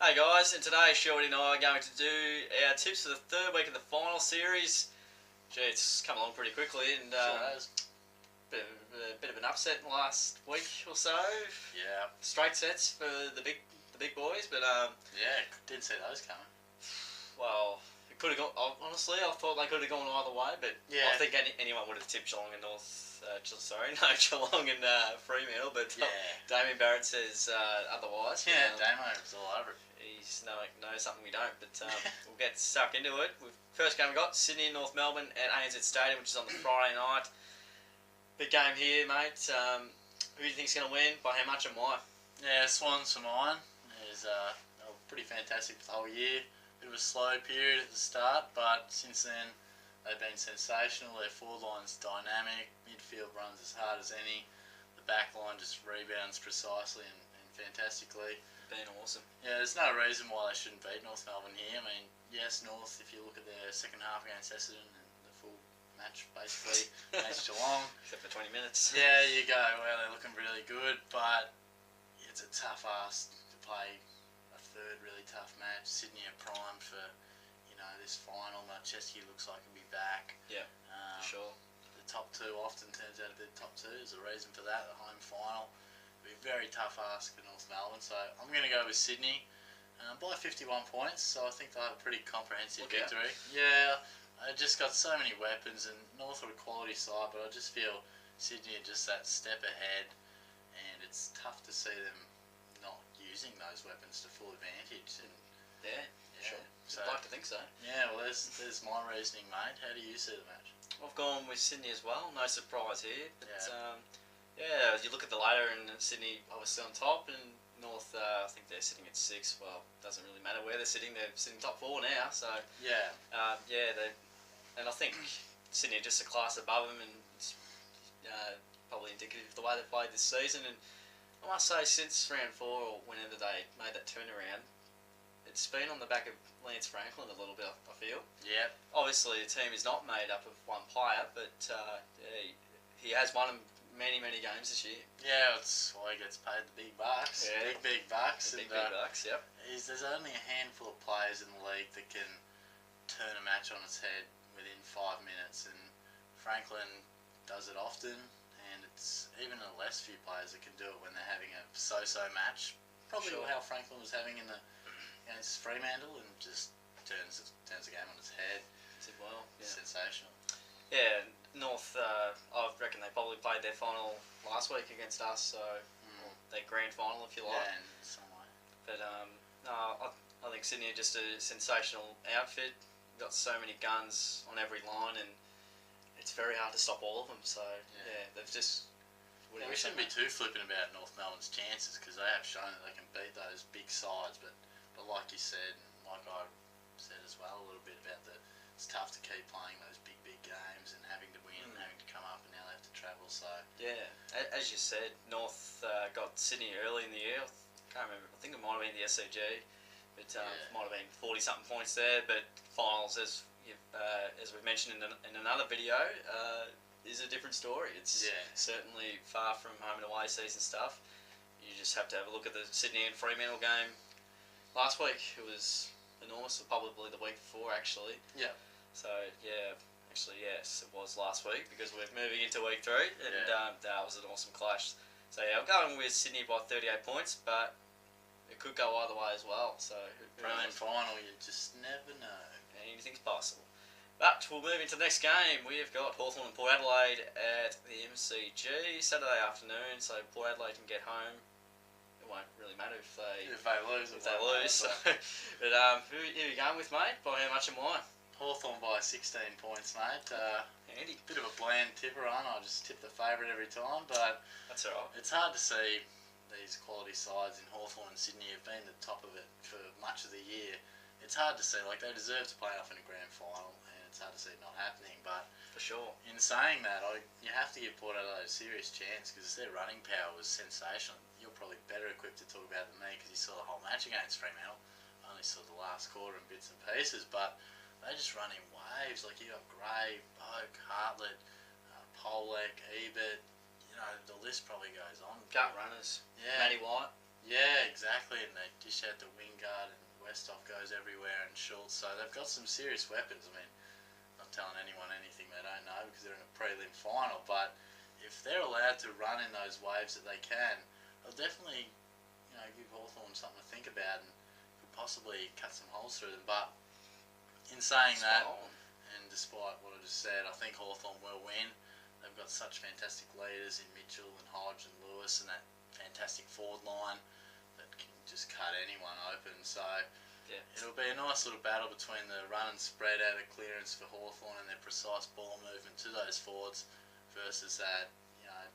Hey guys, in today's Shorty and I are going to do our tips for the third week of the final series. Gee, it's come along pretty quickly and Sure has. bit of an upset in the last week or so. Yeah. Straight sets for the big boys, but Yeah, didn't see those coming. well, it could have gone. Honestly, I thought they could have gone either way, but Yeah. I think anyone would have tipped Geelong and Geelong and Fremantle, but Yeah. Damien Barrett says otherwise. Yeah, Damo was all over it. He's knows something we don't, but we'll get stuck into it. First game we got Sydney and North Melbourne at ANZ Stadium, which is on the Friday night. Big game here, mate. Who do you think's going to win? By how much and why? Yeah, Swans for mine. They were pretty fantastic for the whole year. Bit of a slow period at the start, but since then they've been sensational. Their forward line's dynamic, midfield runs as hard as any. The back line just rebounds precisely and fantastically. Been awesome. Yeah, there's no reason why they shouldn't beat North Melbourne here. I mean, yes, North, if you look at their second half against Essendon and the full match basically against Geelong. Except for 20 minutes. Yeah, you go, well, they're looking really good, but it's a tough ask to play a third really tough match. Sydney are primed for, this final. Marcheski looks like he'll be back. Yeah, for sure. The top two often turns out to be the top two. There's a reason for that, the home final. It'll be a very tough ask for North Melbourne, so I'm going to go with Sydney by 51 points, so I think they'll have a pretty comprehensive victory. Yeah, they just got so many weapons, and North are a quality side, but I just feel Sydney are just that step ahead, and it's tough to see them not using those weapons to full advantage. And yeah, sure. So, I'd like to think so. Yeah, well, there's my reasoning, mate. How do you see the match? I've gone with Sydney as well. No surprise here. But, yeah. You look at the ladder and Sydney obviously on top, and North, I think they're sitting at 6. Well, doesn't really matter where they're sitting. They're sitting top 4 now. So yeah, and I think Sydney are just a class above them, and it's probably indicative of the way they've played this season. And I must say, since round 4 or whenever they made that turnaround, it's been on the back of Lance Franklin a little bit, I feel. Yeah. Obviously, the team is not made up of one player, but he has won many games this year. Yeah, that's why he gets paid the big bucks. Yeah. Big bucks. The big bucks, yep. There's only a handful of players in the league that can turn a match on its head within 5 minutes, and Franklin does it often, and it's even a less few players that can do it when they're having a so-so match. Probably how Franklin was having against Fremantle, and just turns the game on its head. Did well. Yeah. Sensational. Yeah, North, I reckon they probably played their final last week against us, so their grand final, if you like. Yeah, in some way. But I think Sydney are just a sensational outfit. Got so many guns on every line, and it's very hard to stop all of them. So they've just. Yeah, we shouldn't be too flippant about North Melbourne's chances, because they have shown that they can beat those big sides. But like you said, and like I said as well a little bit about it's tough to keep playing those big games and having to win and having to come up, and now they have to travel. So yeah, as you said, North got Sydney early in the year. I can't remember. I think it might have been the SCG, but might have been 40-something points there. But finals, as we've mentioned in another video, is a different story. It's certainly far from home and away season stuff. You just have to have a look at the Sydney and Fremantle game last week. It was enormous, probably the week before actually. Yeah. So actually yes, it was last week, because we're moving into week 3, and that was an awesome clash. So yeah, I'm going with Sydney by 38 points, but it could go either way as well. So grand final, you just never know. Anything's possible. But we'll move into the next game. We've got Hawthorn and Port Adelaide at the MCG Saturday afternoon, so Port Adelaide can get home. It won't really matter if they lose. So, but who are you going with, mate? By how much and why? Hawthorn by 16 points, mate. Handy. Bit of a bland tipper, I just tip the favourite every time, but that's alright. It's hard to see these quality sides in Hawthorn and Sydney have been the top of it for much of the year. It's hard to see, they deserve to play off in a grand final, and it's hard to see it not happening, but for sure. In saying that, you have to give Port Adelaide a serious chance, because their running power was sensational. You're probably better equipped to talk about than me, because you saw the whole match against Fremantle. I only saw the last quarter in bits and pieces, but they just run in waves. Like, you got Gray, Boak, Hartlett, Polek, Ebert. The list probably goes on. Gut runners. Yeah. Matty White. Yeah, exactly, and they dish out the Wingard, and Westhoff goes everywhere, and Schultz. So they've got some serious weapons. I mean, not telling anyone anything they don't know because they're in a prelim final, but if they're allowed to run in those waves that they can, they'll definitely, give Hawthorn something to think about and could possibly cut some holes through them. But in saying that, and despite what I just said, I think Hawthorn will win. They've got such fantastic leaders in Mitchell and Hodge and Lewis, and that fantastic forward line that can just cut anyone open. So yeah, it'll be a nice little battle between the run and spread out of clearance for Hawthorn and their precise ball movement to those forwards versus that,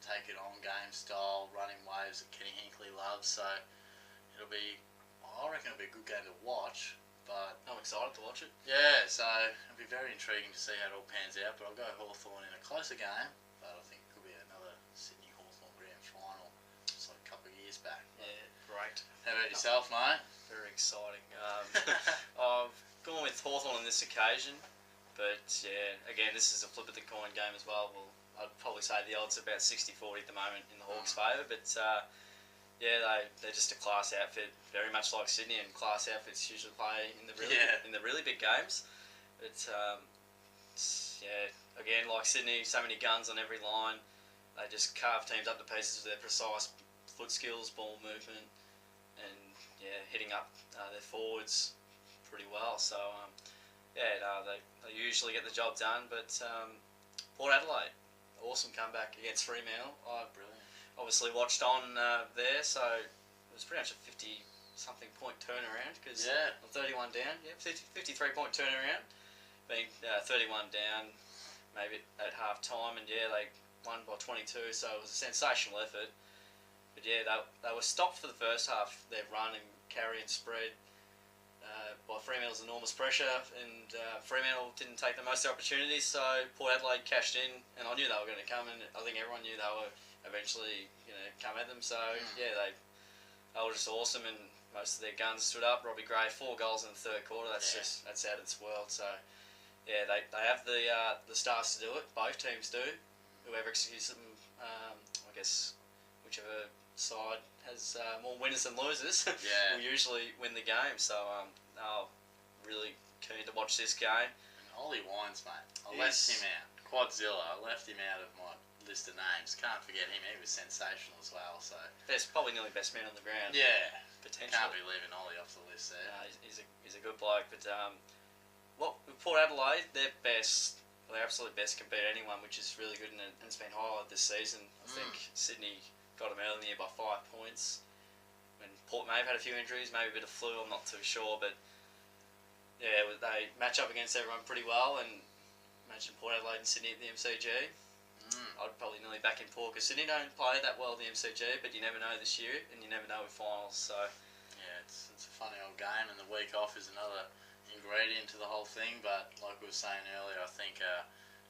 take it on game style, running waves that Kenny Hinkley loves. So I reckon it'll be a good game to watch. But I'm excited to watch it. Yeah, so it'll be very intriguing to see how it all pans out. But I'll go Hawthorn in a closer game. But I think it could be another Sydney Hawthorn grand final. It's like a couple of years back. Yeah, great. How about yourself, mate? Very exciting. I've gone with Hawthorn on this occasion, but yeah, again, this is a flip of the coin game as well. I'd probably say the odds are about 60-40 at the moment in the Hawks' favour, but yeah, they're just a class outfit, very much like Sydney, and class outfits usually play in the really big games. But yeah, again, like Sydney, so many guns on every line. They just carve teams up to pieces with their precise foot skills, ball movement, and hitting up their forwards pretty well. So they usually get the job done. But Port Adelaide, awesome comeback against Fremantle. Brilliant. Obviously watched on there, so it was pretty much a 50-something point turnaround because 31 down, 53 point turnaround, being 31 down maybe at half time, and they won by 22, so it was a sensational effort. But they were stopped for the first half, their run and carry and spread by Fremantle's enormous pressure, and Fremantle didn't take the most opportunities, so Port Adelaide cashed in, and I knew they were going to come, and I think everyone knew they were eventually come at them. So they were just awesome, and most of their guns stood up. Robbie Gray, 4 goals in the third quarter. That's out of this world. So they have the stars to do it. Both teams do. Whoever executes them, I guess whichever side has more winners than losers will usually win the game. So really keen to watch this game. And Ollie Wines, mate, I left him out. Quadzilla, I left him out of my list of names. Can't forget him. He was sensational as well. So probably nearly best man on the ground. Yeah, potentially. Can't be leaving Ollie off the list there. He's a good bloke. But Port Adelaide, their absolute best can beat anyone, which is really good, and it's been highlighted this season. I think Sydney got them early in the year by 5 points. And Port may have had a few injuries, maybe a bit of flu. I'm not too sure, but they match up against everyone pretty well. And imagine Port Adelaide and Sydney at the MCG. I'd probably nearly back in Port because Sydney don't play that well at the MCG, but you never know this year, and you never know with finals. So it's a funny old game, and the week off is another ingredient to the whole thing. But like we were saying earlier, I think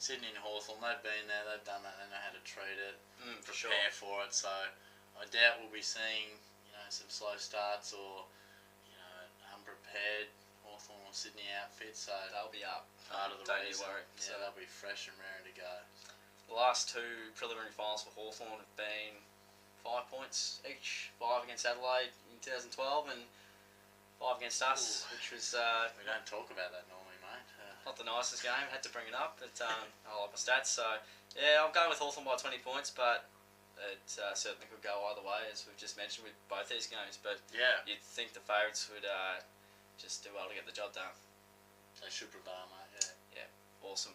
Sydney and Hawthorn, they've been there, they've done that, they know how to treat it, prepare for it. So I doubt we'll be seeing some slow starts or unprepared Hawthorn or Sydney outfits. So they'll be up. Part of the reason. Worry. So they'll be fresh and raring to go. The last 2 preliminary finals for Hawthorn have been 5 points each. 5 against Adelaide in 2012 and 5 against us, which was we don't talk about that normally, mate. Not the nicest game. Had to bring it up, but I like my stats. So I'm going with Hawthorn by 20 points, but it certainly could go either way, as we've just mentioned with both these games. But you'd think the favourites would just do well to get the job done. They should prevail, mate. Yeah, awesome.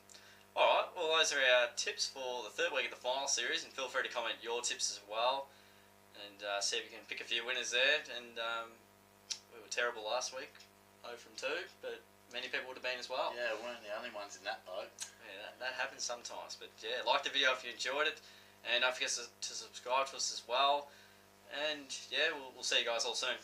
Alright, well those are our tips for the third week of the final series, and feel free to comment your tips as well, and see if you can pick a few winners there. And we were terrible last week, 0 from 2, but many people would have been as well. Yeah, we weren't the only ones in that boat. Yeah, that happens sometimes, but like the video if you enjoyed it, and don't forget to subscribe to us as well, and we'll see you guys all soon.